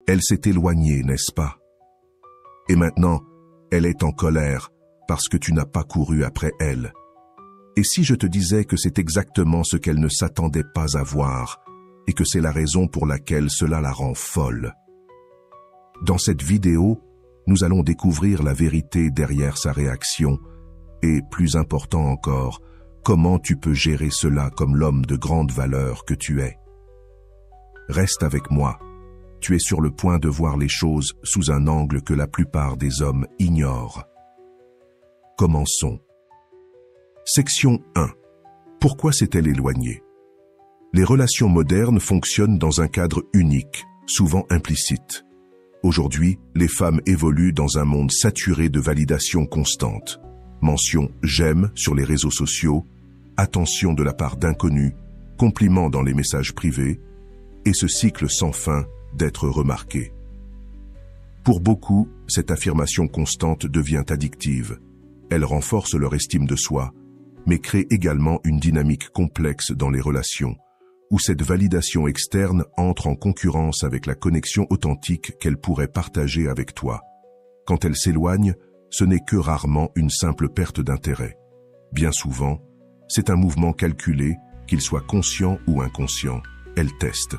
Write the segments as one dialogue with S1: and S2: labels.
S1: Elle s'est éloignée, n'est-ce pas? Et maintenant, elle est en colère parce que tu n'as pas couru après elle. Et si je te disais que c'est exactement ce qu'elle ne s'attendait pas à voir et que c'est la raison pour laquelle cela la rend folle? Dans cette vidéo, nous allons découvrir la vérité derrière sa réaction et, plus important encore, comment tu peux gérer cela comme l'homme de grande valeur que tu es. Reste avec moi. Tu es sur le point de voir les choses sous un angle que la plupart des hommes ignorent. Commençons. Section 1. Pourquoi s'est-elle éloignée? Les relations modernes fonctionnent dans un cadre unique, souvent implicite. Aujourd'hui, les femmes évoluent dans un monde saturé de validation constante. Mention « j'aime » sur les réseaux sociaux, attention de la part d'inconnus, compliments dans les messages privés, et ce cycle sans fin d'être remarqué. Pour beaucoup, cette affirmation constante devient addictive. Elle renforce leur estime de soi, mais crée également une dynamique complexe dans les relations, où cette validation externe entre en concurrence avec la connexion authentique qu'elle pourrait partager avec toi. Quand elle s'éloigne, ce n'est que rarement une simple perte d'intérêt. Bien souvent, c'est un mouvement calculé, qu'il soit conscient ou inconscient. Elle teste.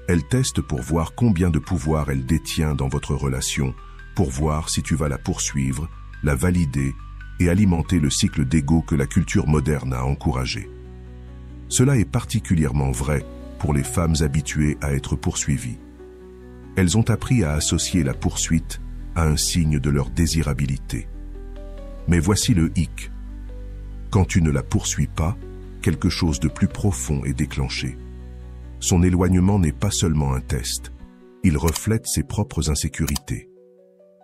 S1: Elle teste pour voir combien de pouvoir elle détient dans votre relation, pour voir si tu vas la poursuivre, la valider et alimenter le cycle d'ego que la culture moderne a encouragé. Cela est particulièrement vrai pour les femmes habituées à être poursuivies. Elles ont appris à associer la poursuite à un signe de leur désirabilité. Mais voici le hic. Quand tu ne la poursuis pas, quelque chose de plus profond est déclenché. Son éloignement n'est pas seulement un test, il reflète ses propres insécurités.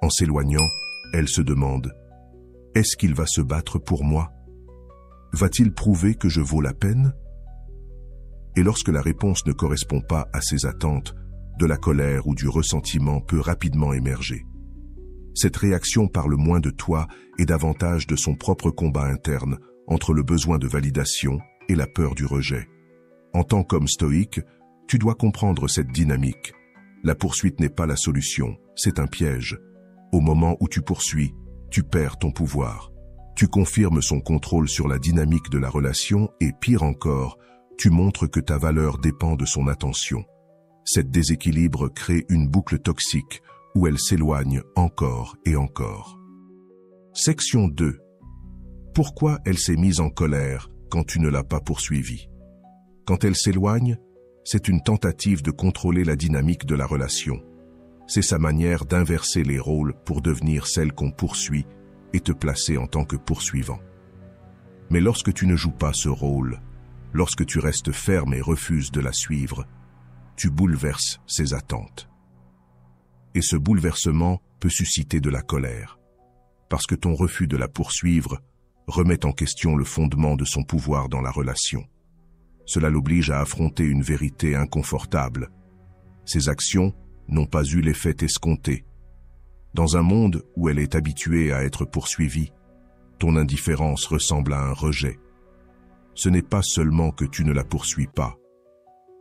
S1: En s'éloignant, elle se demande « Est-ce qu'il va se battre pour moi? Va-t-il prouver que je vaux la peine ?» Et lorsque la réponse ne correspond pas à ses attentes, de la colère ou du ressentiment peut rapidement émerger. Cette réaction parle moins de toi et davantage de son propre combat interne entre le besoin de validation et la peur du rejet. En tant qu'homme stoïque, tu dois comprendre cette dynamique. La poursuite n'est pas la solution, c'est un piège. Au moment où tu poursuis, tu perds ton pouvoir. Tu confirmes son contrôle sur la dynamique de la relation et, pire encore, tu montres que ta valeur dépend de son attention. Cet déséquilibre crée une boucle toxique où elle s'éloigne encore et encore. Section 2. Pourquoi elle s'est mise en colère quand tu ne l'as pas poursuivie? Quand elle s'éloigne, c'est une tentative de contrôler la dynamique de la relation. C'est sa manière d'inverser les rôles pour devenir celle qu'on poursuit et te placer en tant que poursuivant. Mais lorsque tu ne joues pas ce rôle, lorsque tu restes ferme et refuses de la suivre, tu bouleverses ses attentes. Et ce bouleversement peut susciter de la colère, parce que ton refus de la poursuivre remet en question le fondement de son pouvoir dans la relation. Cela l'oblige à affronter une vérité inconfortable. Ses actions n'ont pas eu l'effet escompté. Dans un monde où elle est habituée à être poursuivie, ton indifférence ressemble à un rejet. Ce n'est pas seulement que tu ne la poursuis pas,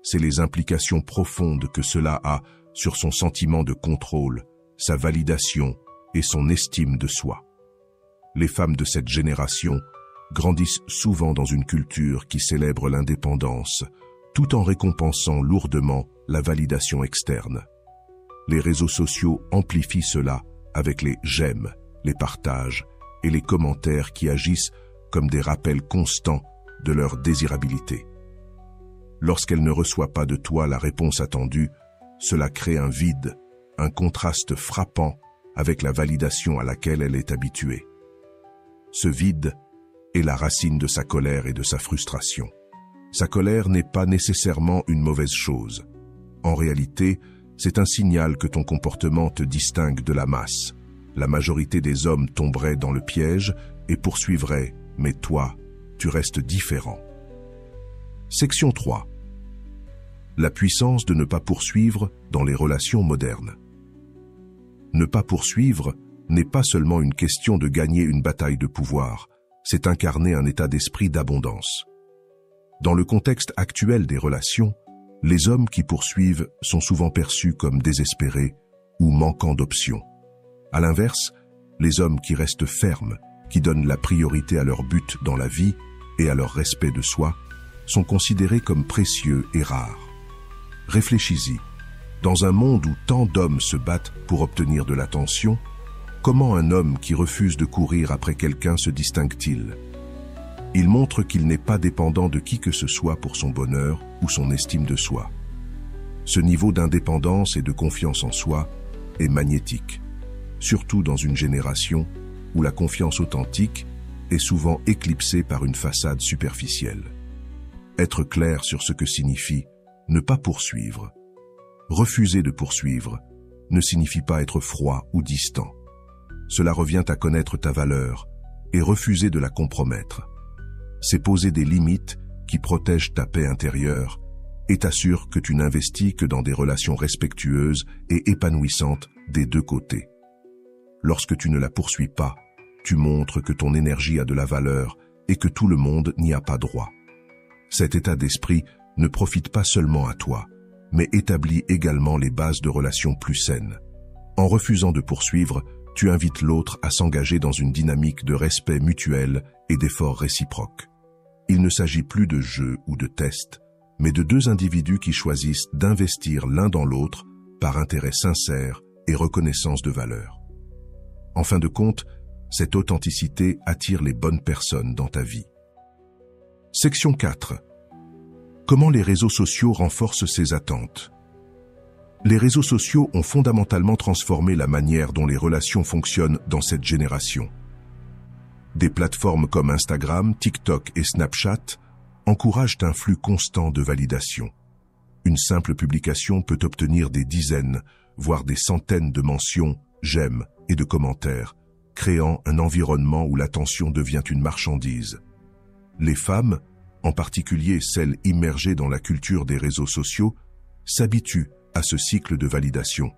S1: c'est les implications profondes que cela a sur son sentiment de contrôle, sa validation et son estime de soi. Les femmes de cette génération grandissent souvent dans une culture qui célèbre l'indépendance, tout en récompensant lourdement la validation externe. Les réseaux sociaux amplifient cela avec les « j'aime », les partages et les commentaires qui agissent comme des rappels constants de leur désirabilité. Lorsqu'elle ne reçoit pas de toi la réponse attendue, cela crée un vide, un contraste frappant avec la validation à laquelle elle est habituée. Ce vide est la racine de sa colère et de sa frustration. Sa colère n'est pas nécessairement une mauvaise chose. En réalité, c'est un signal que ton comportement te distingue de la masse. La majorité des hommes tomberaient dans le piège et poursuivraient, mais toi, tu restes différent. Section 3. La puissance de ne pas poursuivre dans les relations modernes. Ne pas poursuivre n'est pas seulement une question de gagner une bataille de pouvoir, c'est incarner un état d'esprit d'abondance. Dans le contexte actuel des relations, les hommes qui poursuivent sont souvent perçus comme désespérés ou manquant d'options. À l'inverse, les hommes qui restent fermes, qui donnent la priorité à leur but dans la vie et à leur respect de soi, sont considérés comme précieux et rares. Réfléchis-y. Dans un monde où tant d'hommes se battent pour obtenir de l'attention, comment un homme qui refuse de courir après quelqu'un se distingue-t-il? Il montre qu'il n'est pas dépendant de qui que ce soit pour son bonheur ou son estime de soi. Ce niveau d'indépendance et de confiance en soi est magnétique, surtout dans une génération où la confiance authentique est souvent éclipsée par une façade superficielle. Être clair sur ce que signifie ne pas poursuivre. Refuser de poursuivre ne signifie pas être froid ou distant. Cela revient à connaître ta valeur et refuser de la compromettre. C'est poser des limites qui protègent ta paix intérieure et t'assurent que tu n'investis que dans des relations respectueuses et épanouissantes des deux côtés. Lorsque tu ne la poursuis pas, tu montres que ton énergie a de la valeur et que tout le monde n'y a pas droit. Cet état d'esprit ne profite pas seulement à toi, mais établit également les bases de relations plus saines. En refusant de poursuivre, tu invites l'autre à s'engager dans une dynamique de respect mutuel et d'efforts réciproques. Il ne s'agit plus de jeu ou de test, mais de deux individus qui choisissent d'investir l'un dans l'autre par intérêt sincère et reconnaissance de valeur. En fin de compte, cette authenticité attire les bonnes personnes dans ta vie. Section 4. Comment les réseaux sociaux renforcent ces attentes? Les réseaux sociaux ont fondamentalement transformé la manière dont les relations fonctionnent dans cette génération. Des plateformes comme Instagram, TikTok et Snapchat encouragent un flux constant de validation. Une simple publication peut obtenir des dizaines, voire des centaines de mentions, j'aime et de commentaires, créant un environnement où l'attention devient une marchandise. Les femmes, en particulier celles immergées dans la culture des réseaux sociaux, s'habituent à ce cycle de validation.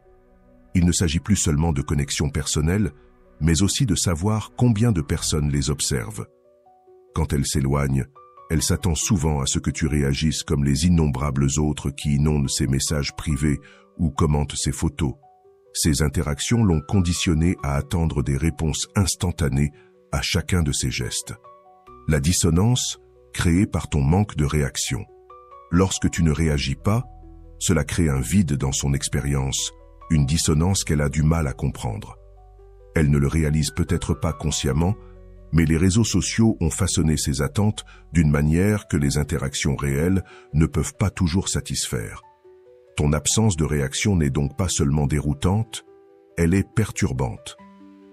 S1: Il ne s'agit plus seulement de connexions personnelles, mais aussi de savoir combien de personnes les observent. Quand elles s'éloignent, elles s'attendent souvent à ce que tu réagisses comme les innombrables autres qui inondent ses messages privés ou commentent ses photos. Ces interactions l'ont conditionné à attendre des réponses instantanées à chacun de ses gestes. La dissonance, créée par ton manque de réaction. Lorsque tu ne réagis pas, cela crée un vide dans son expérience, une dissonance qu'elle a du mal à comprendre. Elle ne le réalise peut-être pas consciemment, mais les réseaux sociaux ont façonné ses attentes d'une manière que les interactions réelles ne peuvent pas toujours satisfaire. Ton absence de réaction n'est donc pas seulement déroutante, elle est perturbante.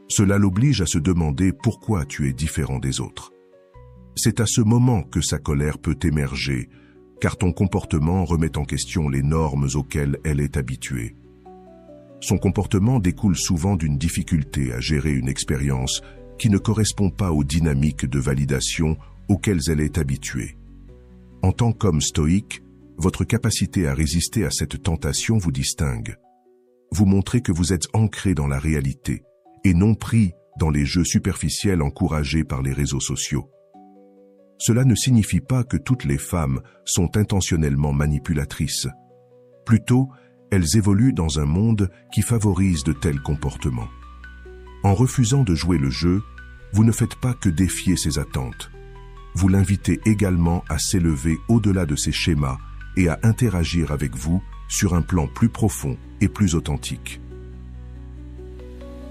S1: Cela l'oblige à se demander pourquoi tu es différent des autres. C'est à ce moment que sa colère peut émerger, car ton comportement remet en question les normes auxquelles elle est habituée. Son comportement découle souvent d'une difficulté à gérer une expérience qui ne correspond pas aux dynamiques de validation auxquelles elle est habituée. En tant qu'homme stoïque, votre capacité à résister à cette tentation vous distingue. Vous montrez que vous êtes ancré dans la réalité et non pris dans les jeux superficiels encouragés par les réseaux sociaux. Cela ne signifie pas que toutes les femmes sont intentionnellement manipulatrices. Plutôt, elles évoluent dans un monde qui favorise de tels comportements. En refusant de jouer le jeu, vous ne faites pas que défier ses attentes. Vous l'invitez également à s'élever au-delà de ses schémas et à interagir avec vous sur un plan plus profond et plus authentique.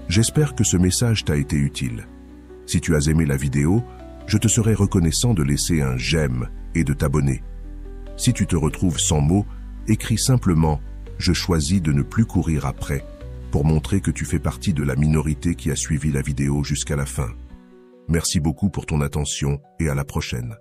S1: J'espère que ce message t'a été utile. Si tu as aimé la vidéo, je te serai reconnaissant de laisser un j'aime et de t'abonner. Si tu te retrouves sans mots, écris simplement « Je choisis de ne plus courir après » pour montrer que tu fais partie de la minorité qui a suivi la vidéo jusqu'à la fin. Merci beaucoup pour ton attention et à la prochaine.